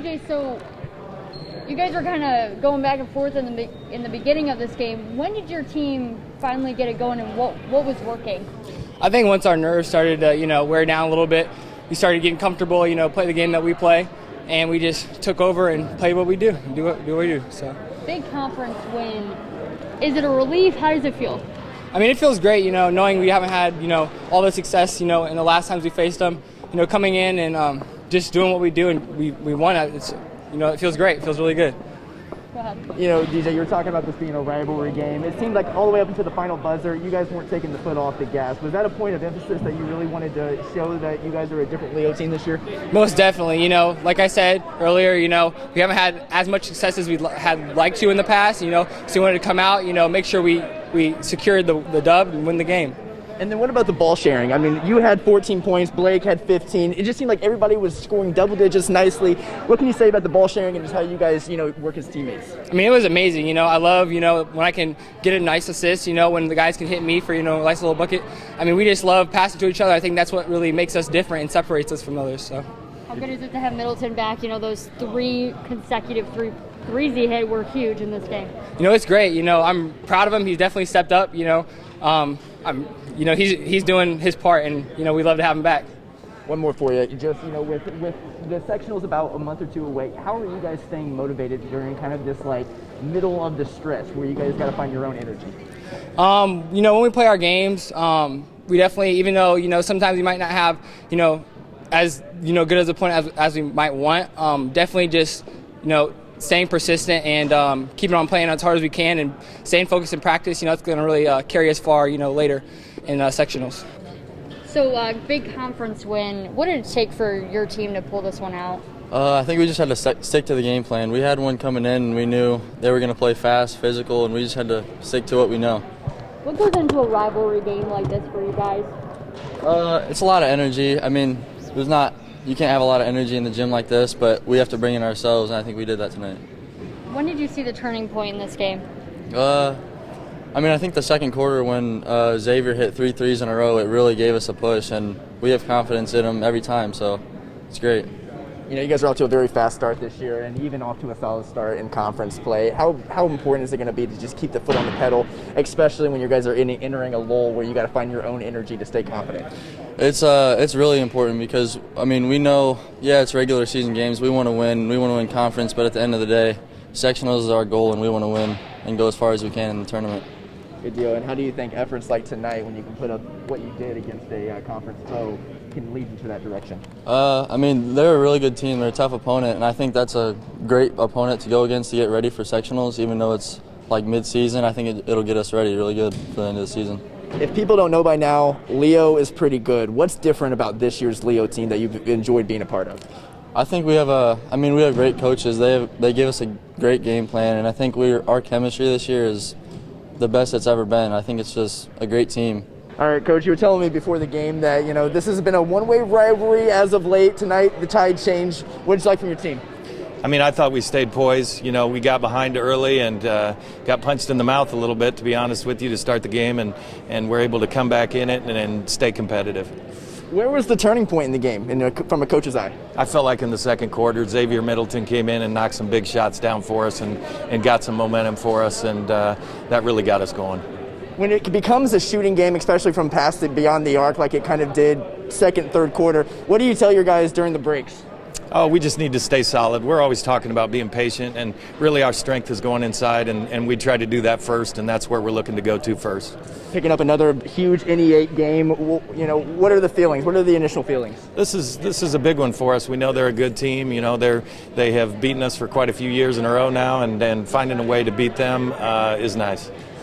TJ, so you guys were kind of going back and forth in the beginning of this game. When did your team finally get it going, and what was working? I think once our nerves started to, wear down a little bit, we started getting comfortable, play the game that we play, and we just took over and played what we do, do what we do. So big conference win. Is it a relief? How does it feel? I mean, it feels great, knowing we haven't had, all the success, in the last times we faced them, coming in and just doing what we do, and we won it. It's, it feels great. It feels really good. Go ahead. DJ, you were talking about this being a rivalry game. It seemed like all the way up until the final buzzer, you guys weren't taking the foot off the gas. Was that a point of emphasis that you really wanted to show that you guys are a different Leo team this year? Most definitely. Like I said earlier, we haven't had as much success as we had liked to in the past, so we wanted to come out, make sure we secured the dub and win the game. And then what about the ball sharing? I mean, you had 14 points, Blake had 15. It just seemed like everybody was scoring double digits nicely. What can you say about the ball sharing and just how you guys, work as teammates? I mean, it was amazing. I love, when I can get a nice assist, when the guys can hit me for, a nice little bucket. I mean, we just love passing to each other. I think that's what really makes us different and separates us from others. So, how good is it to have Middleton back? Those 3 consecutive threes he hit were huge in this game. It's great. I'm proud of him. He's definitely stepped up. He's doing his part, and we love to have him back. One more for you. Just with the sectionals about a month or two away, how are you guys staying motivated during kind of this middle of the stretch where you guys got to find your own energy? When we play our games, we definitely, even though sometimes we might not have as good as a point as we might want, definitely just staying persistent and keeping on playing as hard as we can and staying focused in practice. It's going to really carry us far, later in sectionals. So, big conference win. What did it take for your team to pull this one out? I think we just had to stick to the game plan. We had one coming in, and we knew they were going to play fast, physical, and we just had to stick to what we know. What goes into a rivalry game like this for you guys? It's a lot of energy. I mean, you can't have a lot of energy in the gym like this, but we have to bring it ourselves, and I think we did that tonight. When did you see the turning point in this game? I think the second quarter when Xavier hit 3 threes in a row, it really gave us a push, and we have confidence in him every time, so it's great. You guys are off to a very fast start this year and even off to a solid start in conference play. How important is it going to be to just keep the foot on the pedal, especially when you guys are entering a lull where you got to find your own energy to stay confident? It's really important because, we know, it's regular season games. We want to win. We want to win conference, but at the end of the day, sectionals is our goal, and we want to win and go as far as we can in the tournament. Good deal. And how do you think efforts like tonight, when you can put up what you did against a conference foe, can lead you to that direction? They're a really good team. They're a tough opponent, and I think that's a great opponent to go against to get ready for sectionals, even though it's mid-season. I think it'll get us ready really good for the end of the season. If people don't know by now, Leo is pretty good. What's different about this year's Leo team that you've enjoyed being a part of? I think we have great coaches. They give us a great game plan, and I think our chemistry this year is the best it's ever been. I think it's just a great team. All right, Coach, you were telling me before the game that, this has been a one-way rivalry as of late. Tonight, the tide changed. What did you like from your team? I thought we stayed poised. We got behind early and got punched in the mouth a little bit, to be honest with you, to start the game, and we're able to come back in it and stay competitive. Where was the turning point in the game, from a coach's eye? I felt like in the second quarter, Xavier Middleton came in and knocked some big shots down for us and got some momentum for us, and that really got us going. When it becomes a shooting game, especially from past it beyond the arc like it kind of did second, third quarter, what do you tell your guys during the breaks? Oh, we just need to stay solid. We're always talking about being patient, and really our strength is going inside, and we try to do that first, and that's where we're looking to go to first. Picking up another huge NE8 game, what are the feelings? What are the initial feelings? This is a big one for us. We know they're a good team. They have beaten us for quite a few years in a row now, and finding a way to beat them is nice.